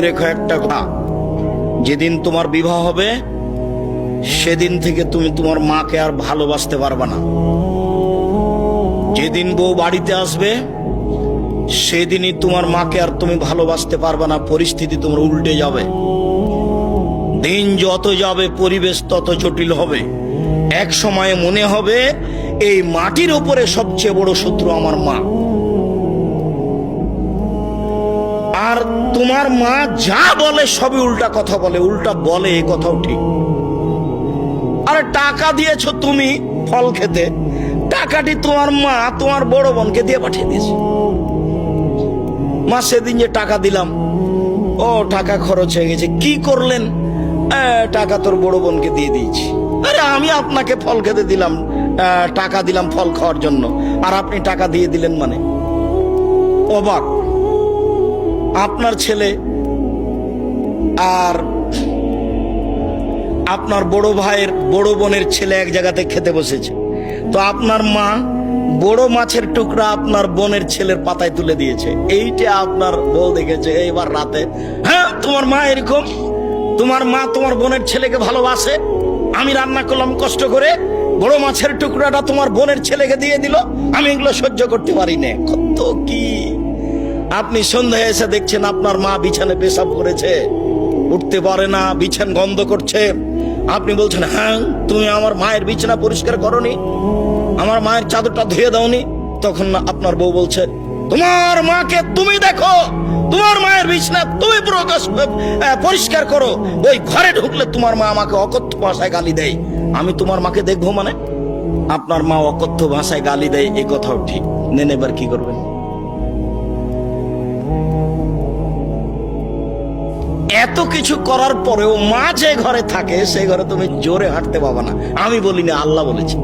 রেখো একটা কথা, যেদিন তোমার বিবাহ হবে সেদিন থেকে তুমি তোমার মাকে আর ভালোবাসতে পারবে না। যেদিন বউ বাড়িতে আসবে সেদিনই তোমার মাকে আর তুমি ভালোবাসতে পারবে না। পরিস্থিতি তোমার উল্টে যাবে। দিন যত যাবে পরিবেশ তত জটিল হবে। এক সময়ে মনে হবে এই মাটির উপরে সবচেয়ে বড় শত্রু আমার মা। আর তোমার মা যা বলে সবই উল্টা কথা বলে, উল্টা বলে, এই কথাও ঠিক। আরে টাকা দিয়েছো তুমি ফল খেতে, টাকাটি তোমার মা তোমার বড় বোনকে দিয়ে পাঠিয়ে দিয়েছে। মা সেদিন যে টাকা দিলাম, ও টাকা খরচ হয়ে গেছে, কি করলেন? টাকা তোর বড় বোনকে দিয়ে দিয়েছি। আরে আমি আপনাকে ফল খেতে দিলাম, টাকা দিলাম ফল খাওয়ার জন্য, আর আপনি টাকা দিয়ে দিলেন মানে? অবাক। আপনার ছেলে আর আপনার বড় ভাইয়ের বড় বোনের ছেলে এক জায়গাতে খেতে বসেছে, তো আপনার মা বড় মাছের টুকরা আপনার বোনের ছেলের পাতায় তুলে দিয়েছে। এইটা আপনার বউ দেখেছে এইবার রাতে। হ্যাঁ, তোমার মা এরকম, তোমার মা তোমার বোনের ছেলেকে ভালোবাসে। আমি রান্না করলাম কষ্ট করে, বড় মাছের টুকরাটা তোমার বোনের ছেলেকে দিয়ে দিল, আমি এগুলো সহ্য করতে পারি না। কত কি! আপনি সন্ধ্যায় এসে দেখছেন আপনার মা বিছানে পেশাব করেছে, উঠতে পারে না, বিছান গন্ধ করছে। আপনি বলছেন, হ্যাঁ তুমি আমার মায়ের বিছানা পরিষ্কার করনি, আমার মায়ের চাদরটা ধুয়ে দাওনি। তখন আপনার বউ বলছে, তোমার মাকে তুমি দেখো, তোমার মায়ের বিছানা তুমি পরিষ্কার করো। ওই ঘরে ঢুকলে তোমার মা আমাকে অকথ্য ভাষায় গালি দেয়, আমি তোমার মাকে দেখবো মানে? আপনার মা অকথ্য ভাষায় গালি দেয়, এই কথাও ঠিক। নেন, এবার কি করবেন? এত কিছু করার পরেও মা যে ঘরে থাকে সে ঘরে তুমি জোরে হাঁটতে পাবা না। আমি বলিনি, আল্লাহ বলেছে।